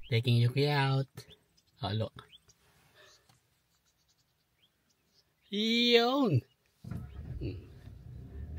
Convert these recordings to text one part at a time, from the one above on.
Taking Yuki out. Oh, look. Yun.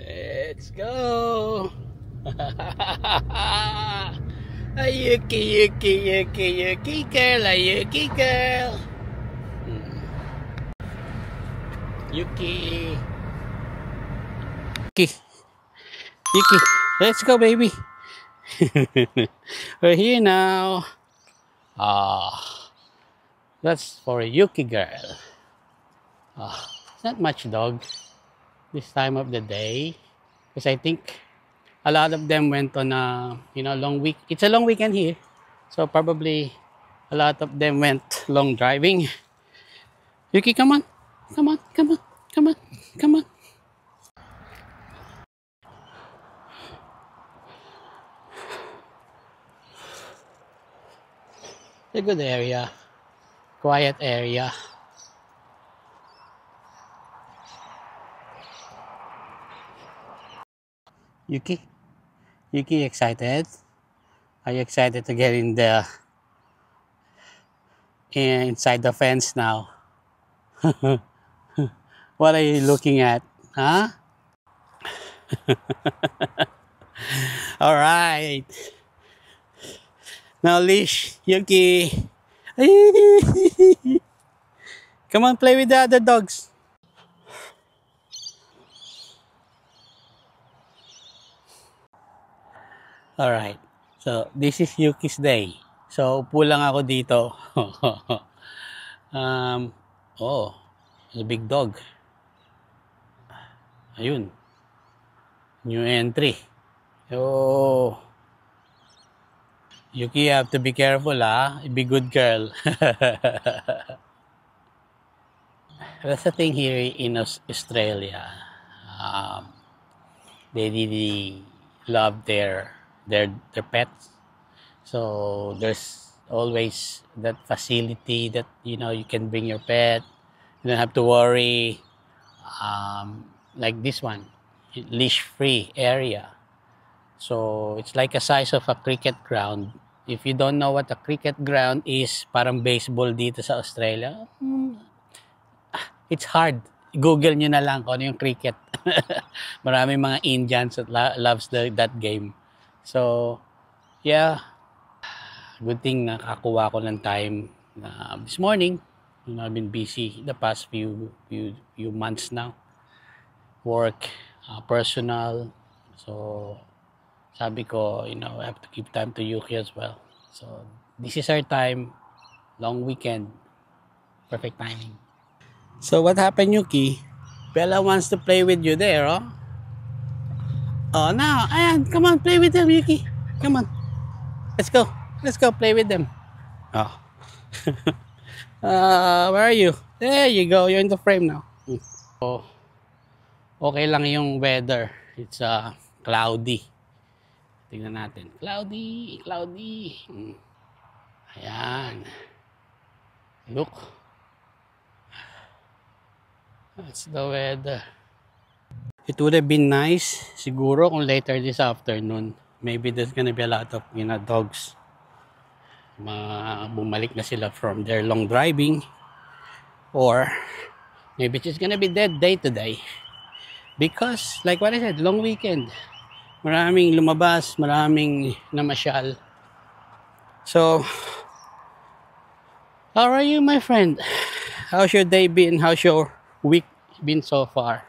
Let's go. Yuki, Yuki, Yuki, Yuki girl, Yuki girl. Yuki. Yuki. Yuki. Let's go, baby. We're here now. That's for a Yuki girl. It's not much dog this time of the day, because I think a lot of them went on a long week. It's a long weekend here, so probably a lot of them went long driving. Yuki, come on, come on, come on, come on, come on. It's a good area, quiet area. Yuki, excited? Are you excited to get inside the fence now? What are you looking at? Huh? All right. Now leash, Yuki. Come on, play with the other dogs. All right. So this is Yuki's day. So upo lang ako dito. Oh, it's a big dog. Ayun. New entry. Oh. Yuki, you have to be careful, ah. Be good girl. That's the thing here in Australia. They really love their pets. So there's always that facility that you can bring your pet. You don't have to worry. Like this one, leash-free area. So it's like a size of a cricket ground. If you don't know what a cricket ground is, parang baseball dito sa Australia, it's hard. Google nyo na lang kung ano yung cricket. Maraming mga Indians that loves that game. So, yeah. Good thing nakakuha ko ng time this morning. I've been busy the past few months now. Work, personal. So, sabi ko, I have to give time to Yuki as well. So, this is our time. Long weekend. Perfect timing. So, what happened, Yuki? Bella wants to play with you there, oh? Oh, now, ayan, come on, play with them, Yuki. Come on. Let's go. Let's go play with them. Oh. Where are you? There you go. You're in the frame now. So, okay lang yung weather. It's cloudy. Tingnan natin. Cloudy. Ayan. Look. That's the weather. It would have been nice, siguro, kung later this afternoon. Maybe there's gonna be a lot of, dogs. Bumalik na sila from their long driving. Or, maybe it's just gonna be dead day today. Because, like what I said, long weekend. Maraming lumabas, maraming namasyal. So, how are you, my friend? How's your day been? How's your week been so far?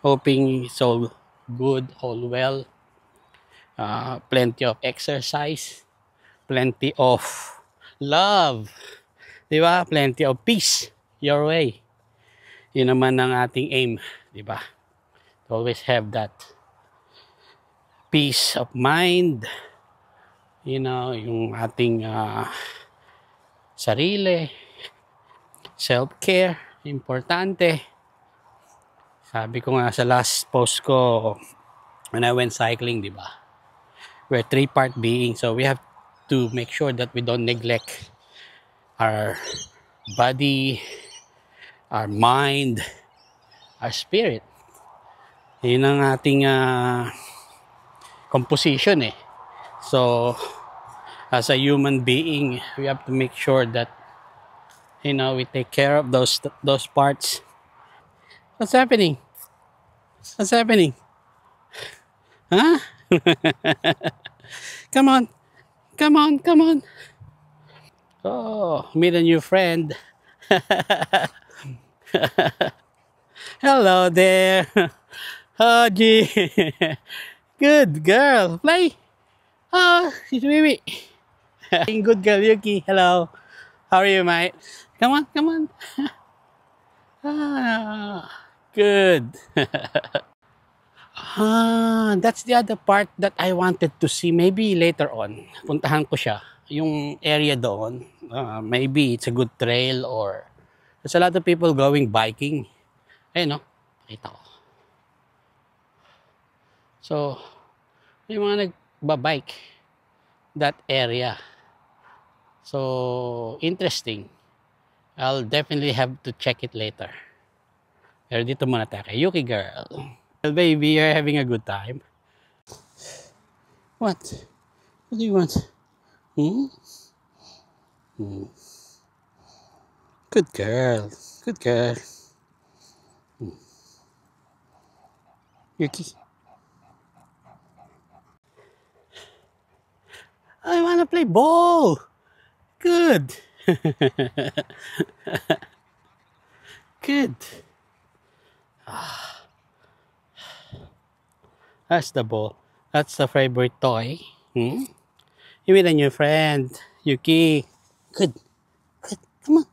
Hoping it's all good, all well. Plenty of exercise. Plenty of love. Diba? Plenty of peace your way. Yun naman ang ating aim. Diba? To always have that peace of mind, yung ating sarili, self-care, importante. Sabi ko nga sa last post ko, when I went cycling, di ba? We're three-part being, so we have to make sure that we don't neglect our body, our mind, our spirit. Yun ang ating composition eh. So, As a human being, we have to make sure that, you know, we take care of those parts. What's happening? What's happening? Huh? Come on. Come on. Come on. Oh, meet a new friend. Hello there. Oh, gee. Good girl. Play. Oh, she's baby. Good girl, Yuki. Hello. How are you, mate? Come on, come on. Ah, good. That's the other part that I wanted to see. Maybe later on, puntahan ko siya. Yung area doon, maybe it's a good trail or there's a lot of people going biking. Ayun, no? Kita ko. So, yung mga nagbabike, that area. So, interesting. I'll definitely have to check it later. Pero dito muna tayo kay Yuki girl. Well, baby, you're having a good time. What? What do you want? Good girl. Good girl. Yuki. I wanna play ball. Good. Good. That's the ball. That's the favorite toy. You meet a new friend, Yuki. Good. Good. Come on.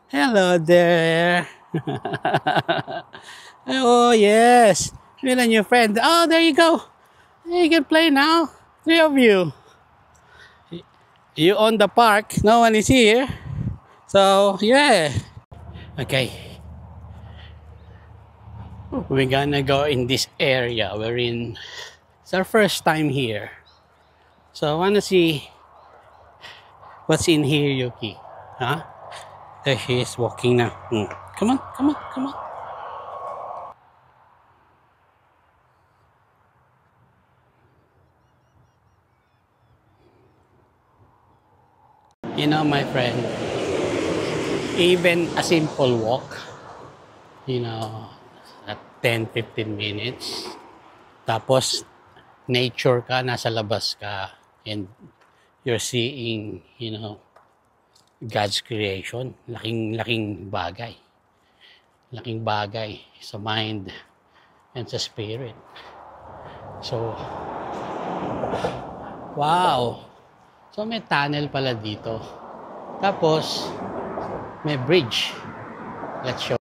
Hello there. Oh, yes. Meet a new friend. Oh, there you go. You can play now. 3 of you. You own the park. No one is here. So, yeah. Okay. We're gonna go in this area. It's our first time here. So, I wanna see what's in here, Yuki. Huh? There she is walking now. Come on, come on, come on. You know, my friend, even a simple walk, you know, at 10-15 minutes, tapos nature ka, nasa labas ka, and you're seeing, you know, God's creation. Laking bagay. Laking bagay sa mind and sa spirit. So, wow! So, may tunnel pala dito. Tapos, may bridge. Let's show.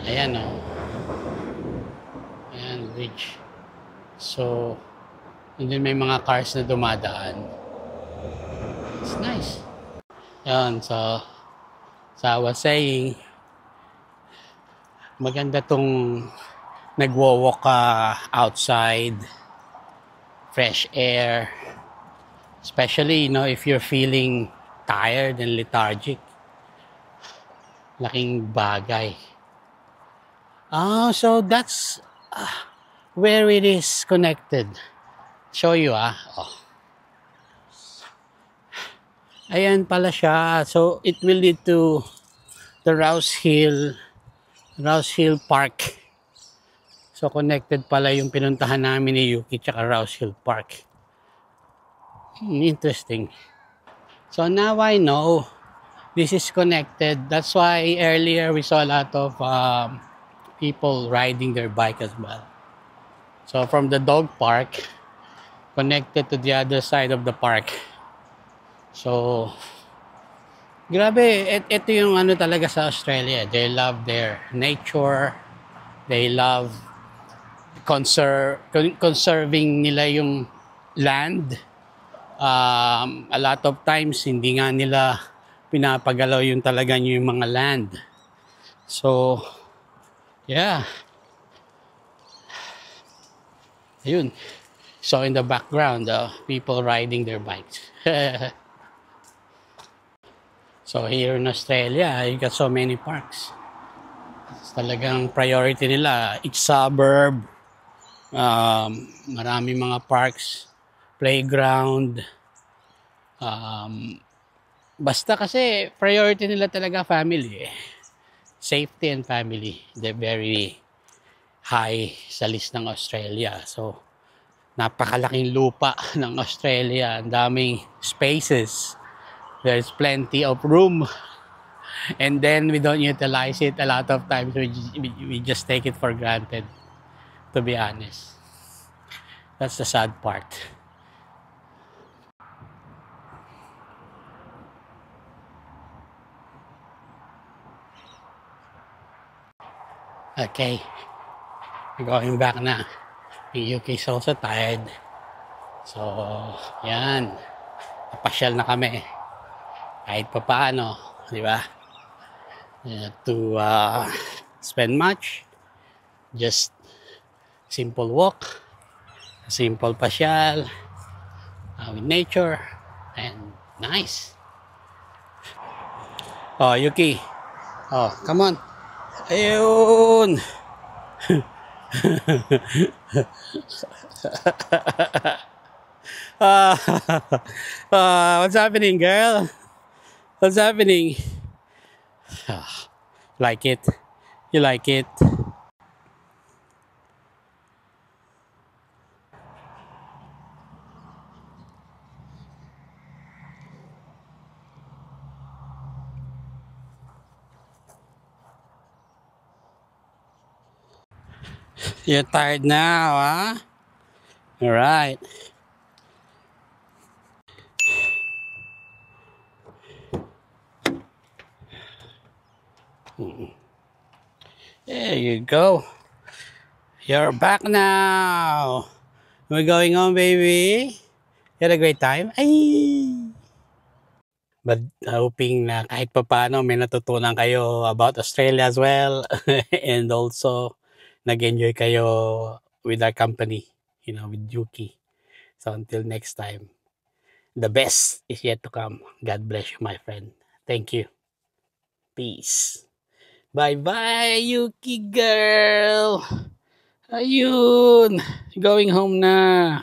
Ayan, oh. Ayan, bridge. So, and then may mga cars na dumadaan. It's nice. Ayan, so I was saying, maganda tong nagwo-walk ka outside, fresh air. Especially, you know, if you're feeling tired and lethargic. Laking bagay. So that's where it is connected. Show you, Oh. Ayan pala siya. So, it will lead to the Rouse Hill Park. So, connected pala yung pinuntahan namin ni Yuki tsaka Rouse Hill Park. Interesting. So, now I know this is connected. That's why earlier we saw a lot of people riding their bike as well. So, from the dog park, connected to the other side of the park. So, grabe, ito yung ano talaga sa Australia. They love their nature. They love conserving nila yung land. A lot of times, hindi nga nila pinapagalaw yung talaga yung mga land. So, yeah. Ayun. So, in the background, people riding their bikes. So, here in Australia, you got so many parks. It's talagang priority nila. Each suburb, Marami mga parks, playground. Basta kasi priority nila talaga family. Safety and family. They're very high sa list ng Australia. So, napakalaking lupa ng Australia. Ang daming spaces. There's plenty of room. And then we don't utilize it. A lot of times we just take it for granted, to be honest. That's the sad part. Okay, we're going back na. Yung UK is also tired. So, yan. Napasyal na kami. Kahit pa paano, di ba? To spend much. Just simple walk. Simple pasyal. With nature. And nice. Oh, Yuki. Oh, come on. Ayun. What's happening, girl? What's happening? Like it? You like it? You're tired now, huh? All right. There you go. You're back now. We're going home, baby. You had a great time. Ay! But hoping na kahit pa paano may natutunan kayo about Australia as well. And also, nag-enjoy kayo with our company, with Yuki. So until next time, the best is yet to come. God bless you, my friend. Thank you. Peace. Bye-bye, Yuki girl. Ayun. Going home na.